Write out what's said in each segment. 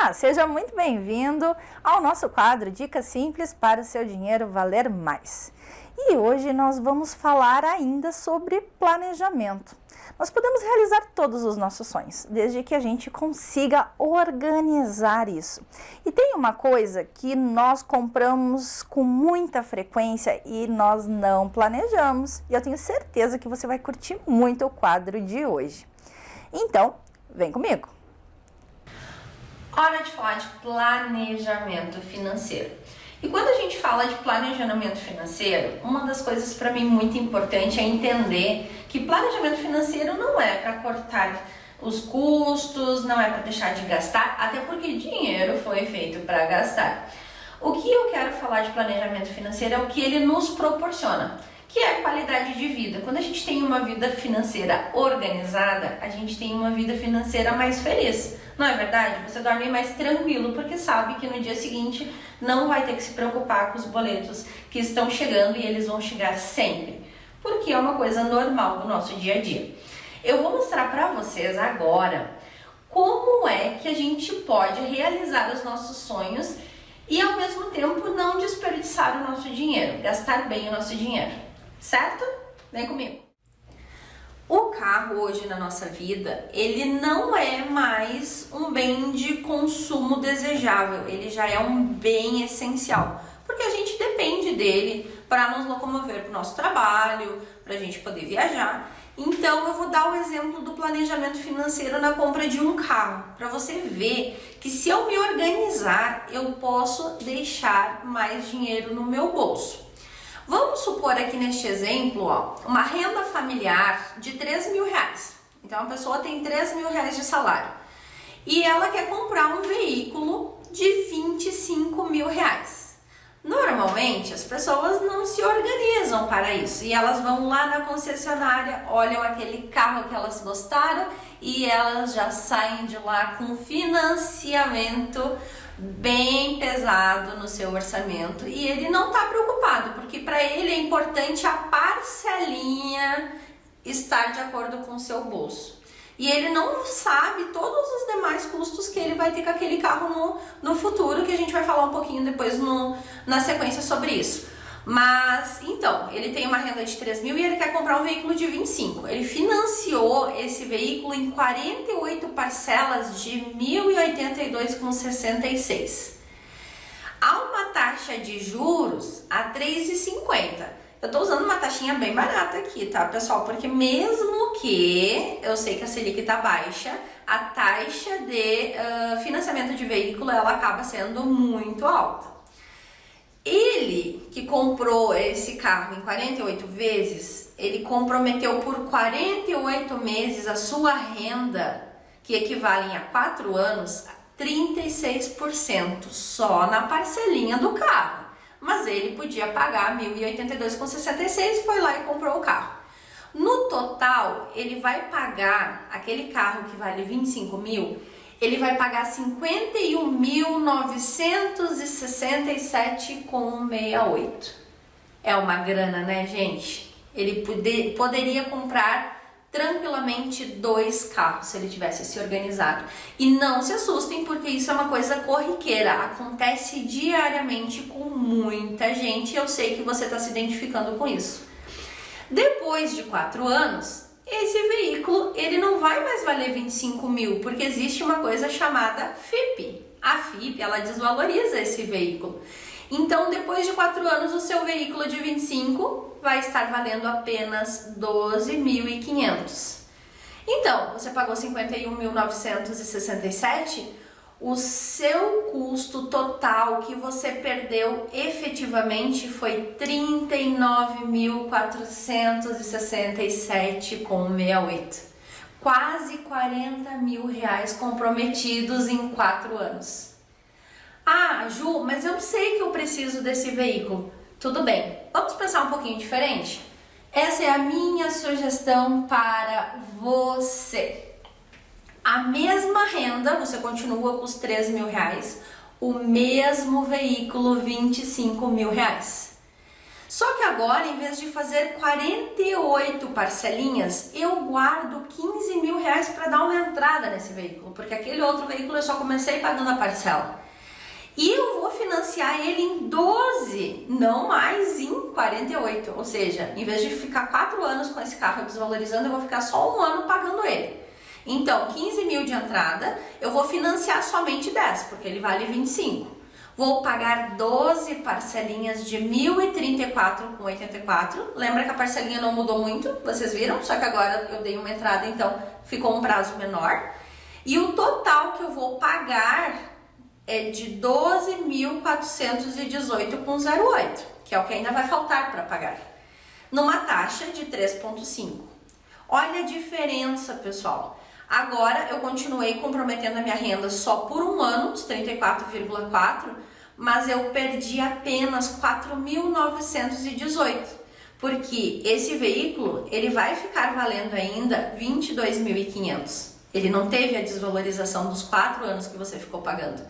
Olá, seja muito bem-vindo ao nosso quadro Dicas Simples para o seu dinheiro valer mais. E hoje nós vamos falar ainda sobre planejamento. Nós podemos realizar todos os nossos sonhos, desde que a gente consiga organizar isso. E tem uma coisa que nós compramos com muita frequência e nós não planejamos. E eu tenho certeza que você vai curtir muito o quadro de hoje. Então, vem comigo! Hora de falar de planejamento financeiro. E quando a gente fala de planejamento financeiro, uma das coisas para mim muito importante é entender que planejamento financeiro não é para cortar os custos, não é para deixar de gastar, até porque dinheiro foi feito para gastar. O que eu quero falar de planejamento financeiro é o que ele nos proporciona, que é qualidade de vida. Quando a gente tem uma vida financeira organizada, a gente tem uma vida financeira mais feliz. Não é verdade? Você dorme mais tranquilo porque sabe que no dia seguinte não vai ter que se preocupar com os boletos que estão chegando e eles vão chegar sempre, porque é uma coisa normal do nosso dia a dia. Eu vou mostrar para vocês agora como é que a gente pode realizar os nossos sonhos e ao mesmo tempo não desperdiçar o nosso dinheiro, gastar bem o nosso dinheiro. Certo? Vem comigo. O carro hoje na nossa vida, ele não é mais um bem de consumo desejável, ele já é um bem essencial, porque a gente depende dele para nos locomover para o nosso trabalho, para a gente poder viajar. Então eu vou dar o exemplo do planejamento financeiro na compra de um carro, para você ver que se eu me organizar, eu posso deixar mais dinheiro no meu bolso. Vamos supor aqui neste exemplo, uma renda familiar de R$3.000. Então a pessoa tem R$3.000 de salário e ela quer comprar um veículo de R$25.000. Normalmente as pessoas não se organizam para isso e elas vão lá na concessionária, olham aquele carro que elas gostaram e elas já saem de lá com financiamento bem pesado no seu orçamento e ele não está preocupado, porque para ele é importante a parcelinha estar de acordo com o seu bolso. E ele não sabe todos os demais custos que ele vai ter com aquele carro no futuro, que a gente vai falar um pouquinho depois na sequência sobre isso. Mas, então, ele tem uma renda de 3.000 e ele quer comprar um veículo de 25. Ele financiou esse veículo em 48 parcelas de R$ 1.082,66. Há uma taxa de juros a 3,50. Eu tô usando uma taxinha bem barata aqui, tá, pessoal? Porque mesmo que eu sei que a Selic tá baixa, a taxa de financiamento de veículo, ela acaba sendo muito alta. Ele que comprou esse carro em 48 vezes, ele comprometeu por 48 meses a sua renda, que equivalem a 4 anos, 36% só na parcelinha do carro. Mas ele podia pagar R$ 1.082,66, foi lá e comprou o carro. No total, ele vai pagar aquele carro que vale 25 mil, ele vai pagar R$ 51.967,68. É uma grana, né, gente? Ele poderia comprar tranquilamente 2 carros se ele tivesse se organizado. E não se assustem, porque isso é uma coisa corriqueira, acontece diariamente com muita gente e eu sei que você está se identificando com isso. Depois de 4 anos, esse veículo ele não vai mais valer 25 mil, porque existe uma coisa chamada FIP. A FIP, ela desvaloriza esse veículo. Então, depois de 4 anos, o seu veículo de 25 vai estar valendo apenas 12.500. Então, você pagou 51.967, o seu custo total que você perdeu efetivamente foi 39.467,68. Quase R$40.000 comprometidos em 4 anos. Ah, Ju, mas eu sei que eu preciso desse veículo. Tudo bem, vamos pensar um pouquinho diferente? Essa é a minha sugestão para você. A mesma renda, você continua com os R$3.000, o mesmo veículo, R$25.000. Só que agora, em vez de fazer 48 parcelinhas, eu guardo 15 mil reais para dar uma entrada nesse veículo, porque aquele outro veículo eu só comecei pagando a parcela. E eu vou financiar ele em 12, não mais em 48. Ou seja, em vez de ficar 4 anos com esse carro desvalorizando, eu vou ficar só 1 ano pagando ele. Então, 15 mil de entrada, eu vou financiar somente 10, porque ele vale 25. Vou pagar 12 parcelinhas de R$ 1.034,84. Lembra que a parcelinha não mudou muito? Vocês viram? Só que agora eu dei uma entrada, então ficou um prazo menor. E o total que eu vou pagar é de R$ 12.418,08, que é o que ainda vai faltar para pagar, numa taxa de 3,5. Olha a diferença, pessoal. Agora eu continuei comprometendo a minha renda só por 1 ano, os 34,4, mas eu perdi apenas 4.918, porque esse veículo ele vai ficar valendo ainda 22.500. Ele não teve a desvalorização dos 4 anos que você ficou pagando.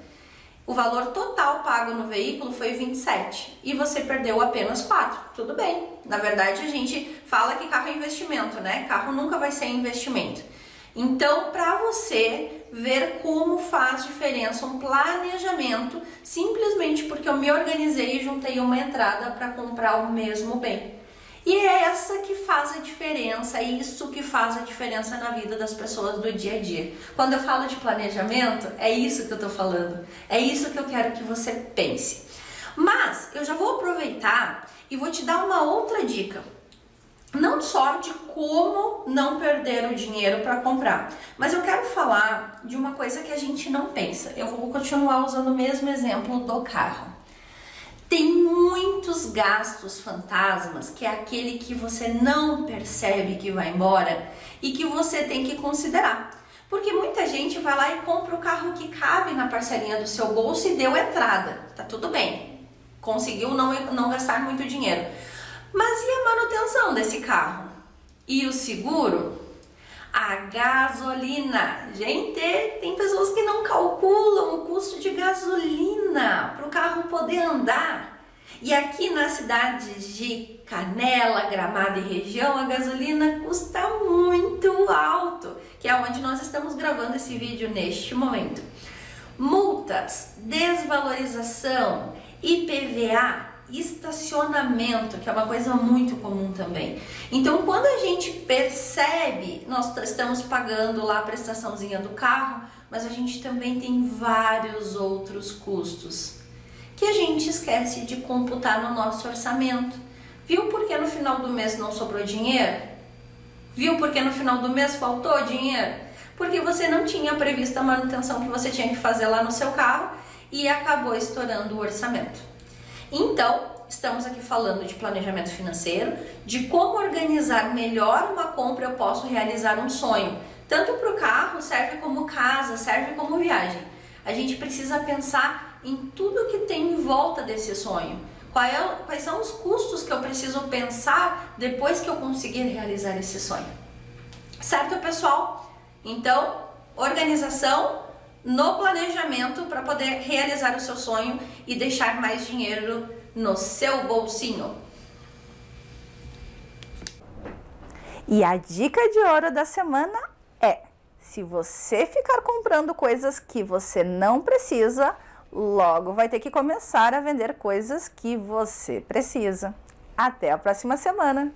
O valor total pago no veículo foi 27 e você perdeu apenas 4. Tudo bem. Na verdade, a gente fala que carro é investimento, né? Carro nunca vai ser investimento. Então, para você ver como faz diferença um planejamento, simplesmente porque eu me organizei e juntei uma entrada para comprar o mesmo bem. E é essa que faz a diferença, é isso que faz a diferença na vida das pessoas do dia a dia. Quando eu falo de planejamento, é isso que eu estou falando, é isso que eu quero que você pense. Mas eu já vou aproveitar e vou te dar uma outra dica. Não só de como não perder o dinheiro para comprar, mas eu quero falar de uma coisa que a gente não pensa. Eu vou continuar usando o mesmo exemplo do carro. Tem muitos gastos fantasmas, que é aquele que você não percebe que vai embora e que você tem que considerar. Porque muita gente vai lá e compra o carro que cabe na parcelinha do seu bolso e deu entrada. Tá tudo bem, conseguiu não gastar muito dinheiro. Mas e a manutenção desse carro? E o seguro? A gasolina. Gente, tem pessoas que não calculam o custo de gasolina para o carro poder andar. E aqui na cidade de Canela, Gramado e região, a gasolina custa muito alto, que é onde nós estamos gravando esse vídeo neste momento. Multas, desvalorização, IPVA, estacionamento, que é uma coisa muito comum também. Então, quando a gente percebe, nós estamos pagando lá a prestaçãozinha do carro, mas a gente também tem vários outros custos que a gente esquece de computar no nosso orçamento. Viu porque no final do mês não sobrou dinheiro? Viu porque no final do mês faltou dinheiro? Porque você não tinha previsto a manutenção que você tinha que fazer lá no seu carro e acabou estourando o orçamento. Então, estamos aqui falando de planejamento financeiro, de como organizar melhor uma compra. Eu posso realizar um sonho. Tanto para o carro, serve como casa, serve como viagem. A gente precisa pensar em tudo que tem em volta desse sonho. Quais são os custos que eu preciso pensar depois que eu conseguir realizar esse sonho? Certo, pessoal? Então, organização no planejamento para poder realizar o seu sonho e deixar mais dinheiro no seu bolsinho. E a dica de ouro da semana é: se você ficar comprando coisas que você não precisa, logo vai ter que começar a vender coisas que você precisa. Até a próxima semana!